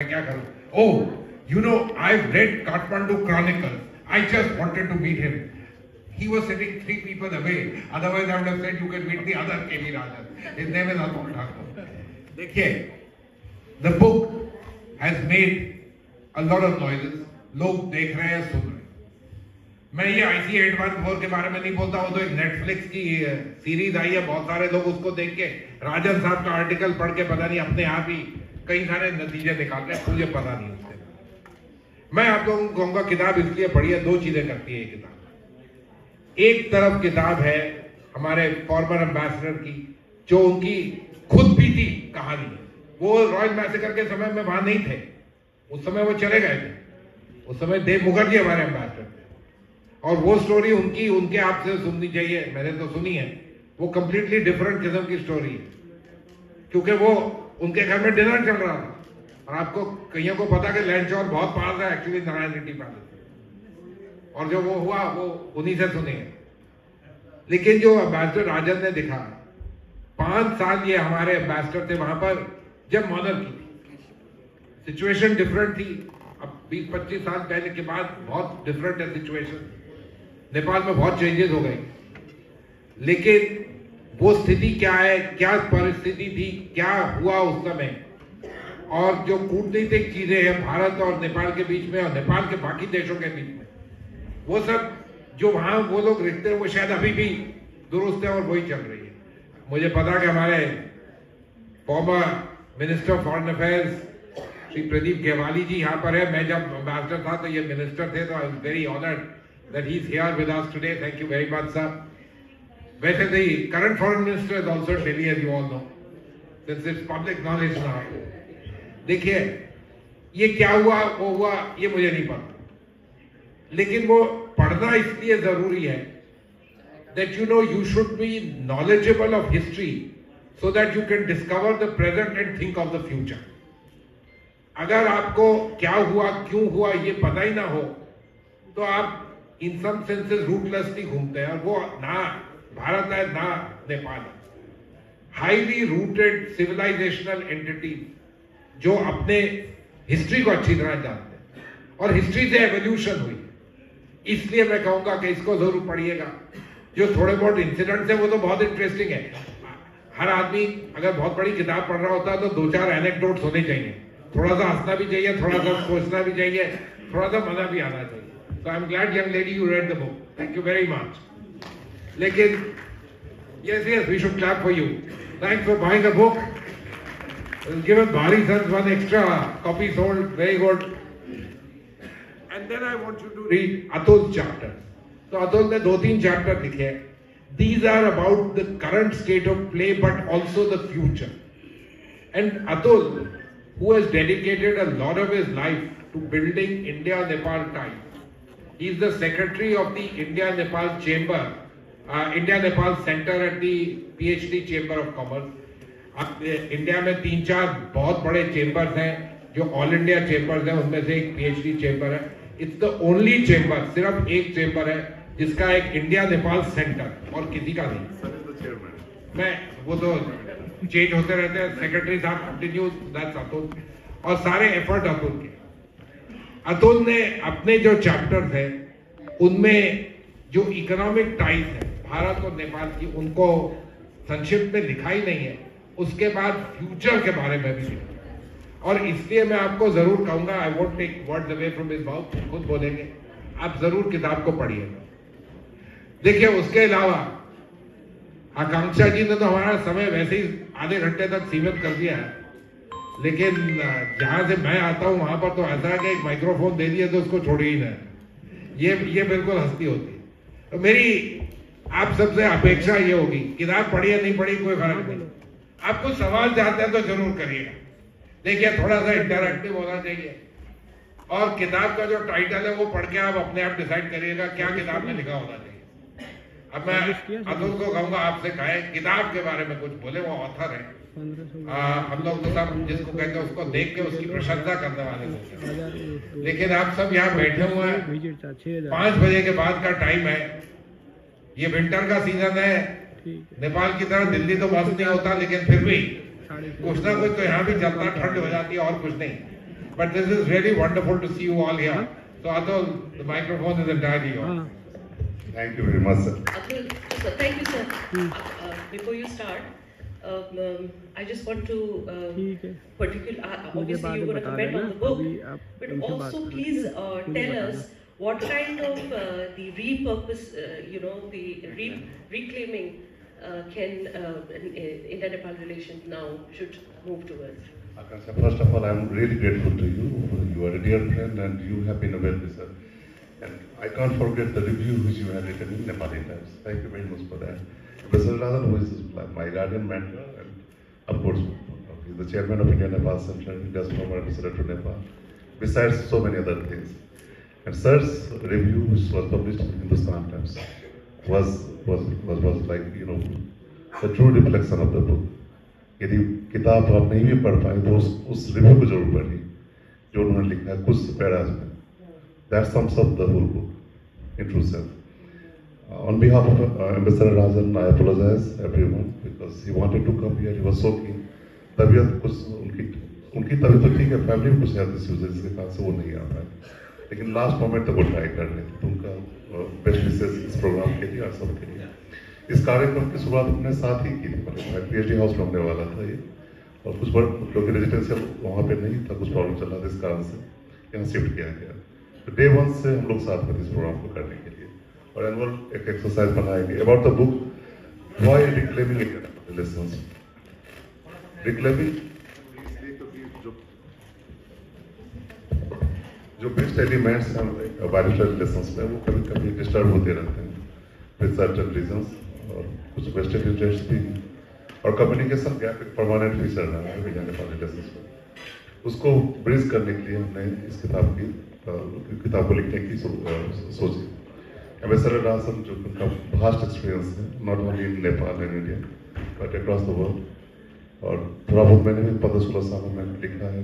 क्या करूं? Oh, you know, I've read Kathmandu Chronicles. I just wanted to meet him. He was sitting 3 people away. Otherwise, I would have said you can meet the other K.V. Rajan. His name is Atul Thakur. देखिए, the book has made a lot of noises. लोग देख रहे हैं, सुन रहे हैं. मैं ये IC 814 के बारे में नहीं बोलता. वो तो एक नेटफ्लिक्स की सीरीज आई है. बहुत सारे लोग उसको देख के राजन साहब का आर्टिकल पढ़ के पता नहीं अपने आप ही कई सारे नतीजे निकाल रहे हैं. मुझे पता नहीं उससे. मैं आप लोगों को कहूंगा किताब इसलिए पढ़िए. 2 चीजें करती है ये किताब. एक तरफ किताब है हमारे फॉर्मर एम्बेसडर की, जो उनकी खुद बीती कहानी है. वो रॉयल मैसेकर के समय में वहां नहीं थे. उस समय वो चले गए थे. उस समय देव मुखर्जी हमारे एम्बेसडर थे. और वो स्टोरी उनकी उनके आपसे सुननी चाहिए. मैंने तो सुनी है. वो कंप्लीटली डिफरेंट किस्म की स्टोरी है, क्योंकि वो उनके घर में डिनर चल रहा था. और आपको कईयों को पता कि लैंडचौर बहुत पास है एक्चुअली नारायण रेड्डी पैलेस. और जो वो हुआ वो उन्हीं से सुने. लेकिन जो एम्बेसडर राजन ने दिखा, 5 साल ये हमारे एम्बेसडर थे वहां पर जब मॉनर्की थी. सिचुएशन डिफरेंट थी. अब 20-25 साल पहले के बाद बहुत डिफरेंट है सिचुएशन. नेपाल में बहुत चेंजेस हो गए. लेकिन वो स्थिति क्या है, क्या परिस्थिति थी, क्या हुआ उस समय, और जो कूटनीतिक चीजें हैं भारत और नेपाल के बीच में और नेपाल के बाकी देशों के बीच में, वो सब जो वहां वो लोग लिखते हैं वो शायद अभी भी दुरुस्त है और वही चल रही है. मुझे पता कि हमारे former minister of foreign affairs Shri Pradeep Gewali ji यहाँ पर है. मैं जब एम्बेसडर था तो ये मिनिस्टर थे. तो I am very honoured that he is here with us today. Thank you very much sir. वैसे the current foreign minister is also in Delhi, as you all know, since it's public knowledge now. देखिए, ये क्या हुआ वो हुआ ये मुझे नहीं पता, लेकिन वो पढ़ना इसलिए जरूरी है that you know you should be knowledgeable of history so that you can discover the present and think of the future. अगर आपको क्या हुआ क्यों हुआ ये पता ही ना हो तो आप in some senses rootlessly घूमते हैं. और वो ना भारत है ना नेपाल है. हाईली रूटेड सिविलाइजेशनल एंटिटी जो अपने हिस्ट्री को अच्छी तरह जानते हैं और हिस्ट्री से एवोल्यूशन हुई. इसलिए मैं कहूंगा कि इसको जरूर पढ़िएगा. जो थोड़े बहुत इंसिडेंट्स है वो तो बहुत इंटरेस्टिंग है. हर आदमी अगर बहुत बड़ी किताब पढ़ रहा होता है तो 2-4 एनेक्डोट्स होने चाहिए. थोड़ा सा हंसना भी चाहिए, थोड़ा सा सोचना भी चाहिए, थोड़ा सा मजा भी आना चाहिए. So I'm glad, young lady, you read the book. Thank you very much. लेकिन yes, we should clap for you. Thanks for buying a book. Given Bhari Sons 1 extra copy sold. Very good. And then I want you to read Atul's chapters. So Atul ने 2-3 chapter लिखे हैं. These are about the current state of play, but also the future. And Atul, who has dedicated a lot of his life to building India-Nepal ties, he is the secretary of the India-Nepal Chamber. India-Nepal Center at the PhD Chamber of Commerce. India में 3-4 बहुत बड़े chambers हैं. जो all India chambers हैं उनमें से एक PhD chamber है. इट्स द ओनली चेंबर, सिर्फ एक चेंबर है जिसका एक इंडिया नेपाल सेंटर और किसी का नहीं. मैं वो तो चेंज होते रहते हैं. सेक्रेटरी साहब कंटिन्यू. दैट्स अतुल. और सारे एफर्ट अतुल के. अतुल ने अपने जो चैप्टर्स हैं उनमें जो इकोनॉमिक टाइज है भारत और नेपाल की, उनको संक्षिप्त में लिखा ही नहीं है. उसके बाद फ्यूचर के बारे में भी लिखा. और इसलिए मैं आपको जरूर कहूंगा, I won't take words away from his mouth, खुद बोलेंगे, आप जरूर किताब को पढ़िएगा. देखिए, उसके अलावा आकांक्षा जी ने तो हमारा समय वैसे ही आधे घंटे तक सीमित कर दिया है. लेकिन जहां से मैं आता हूं वहां पर तो ऐसा है कि एक माइक्रोफोन दे दिया तो उसको छोड़े ही ना. ये बिल्कुल हस्ती होती है. तो मेरी आप सबसे अपेक्षा ये होगी, किताब पढ़ी या नहीं पढ़ी कोई फर्क नहीं. आप कुछ सवाल चाहते हैं तो जरूर करिएगा. देखिए, थोड़ा सा इंटरैक्टिव होना चाहिए. और किताब का जो टाइटल है वो पढ़ के आप अपने आप डिसाइड करिएगा क्या किताब में लिखा होना चाहिए. अब मैं अतुल को कहूंगा आपसे कहे किताब के बारे में कुछ बोले. वो ऑथर है. हम लोग तो सब जिसको कहते हैं उसको देख के उसकी प्रशंसा करने वाले होते हैं. लेकिन आप सब यहाँ बैठे हुए हैं. 5 बजे के बाद का टाइम है. ये विंटर का सीजन है. नेपाल की तरह दिल्ली तो मस्त नहीं होता, लेकिन फिर भी कुछ ना कुछ तो यहाँ भी चलता. ठंड हो जाती है और कुछ नहीं. But this is really wonderful to see you all here. So Atul, the microphone is entirely yours. Thank you very much, sir. Atul, thank you, sir. Before you start, I just want to obviously you're going to comment on the book, but also please tell us what kind of the repurpose, the reclaiming can India-Nepal relations now should move towards. Akansha, first of all, I'm really grateful to you. You are a dear friend and you have been a well-wisher. And I can't forget the review which you had written in Nepali Times. Thank you very much for that. Mr. Radhan, who is my guardian mentor, and of course, he's the chairman of India-Nepal Center, he does former ambassador to Nepal, besides so many other things. And Sir's review, which was published in Hindustan Times, was like, the true reflection of the book. यदि किताब आप नहीं भी पढ़ पाए तो उस review को जरूर पढ़िए जो उन्होंने लिखा है कुछ पैराज में. That sums up the whole book in true sense. On behalf of Ambassador Rajan, I apologize everyone because he wanted to come here. He was so keen. तबीयत कुछ उनकी तबीयत तो ठीक है, फैमिली में कुछ हेल्थ इश्यूज है जिसके कारण से वो नहीं आ पाए, लेकिन लास्ट मोमेंट तक वो ट्राई कर रहे थे. तो उनका बेस्ट विशेस इस प्रोग्राम के लिए और सबके लिए. इस कार्यक्रम की शुरुआत अपने साथ ही की थी. मतलब PhD हाउस में होने वाला था ये, और कुछ क्योंकि रेजिडेंशियल वहाँ पे नहीं था, कुछ प्रॉब्लम चल रहा था, इस कारण से यहाँ शिफ्ट किया गया. तो डे 1 से हम लोग साथ में इस प्रोग्राम को करने के लिए और एनुअल एक एक्सरसाइज बनाएंगे about the book why reclaiming relations. Reclaiming जो बेस्ट एलिमेंट्स हैं बायोलॉजिकल रिलेशंस में वो कभी कभी डिस्टर्ब होते रहते हैं विद सर्टेन रीजंस, और कुछ वेस्टेड इंटरेस्ट भी, और कम्युनिकेशन गैप एक परमानेंट फीचर रहा है इंडिया-नेपाल रिलेशंस में. उसको ब्रिज करने के लिए हमने इस किताब को लिखने की सोची. एम्बेसडर राजन जो उनका वास्ट एक्सपीरियंस है, not only in Nepal and India but across the world, और थोड़ा बहुत मैंने भी 15-16 सालों में लिखा है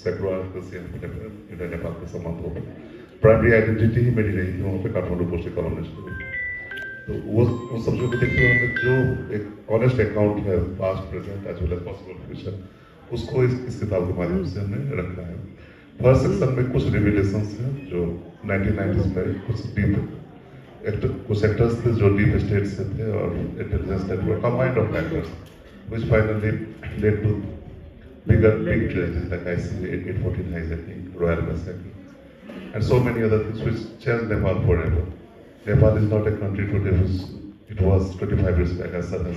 सैकड़ों आर्टिकल्स इंडिया नेपाल के संबंध हो. प्राइमरी आइडेंटिटी ही मेरी रही थी वहाँ पे काठमांडू पोस्ट कॉलोनिस्ट. तो वो उन सब जो देखते हुए हमने जो एक ऑनेस्ट अकाउंट है past present as well as possible future, उसको इस किताब के माध्यम से हमने रखा है. फर्स्ट सेक्शन में कुछ रिविलेशंस हैं जो 1990s में कुछ सेक्टर्स थे जो डीप स्टेट से थे और intelligence network combined of factors which finally led to big tragedies like ICC 814 hijacking, Royal Massacre, and so many other things which changed Nepal forever. Nepal is not a country today which it was 25 years back, as Sir has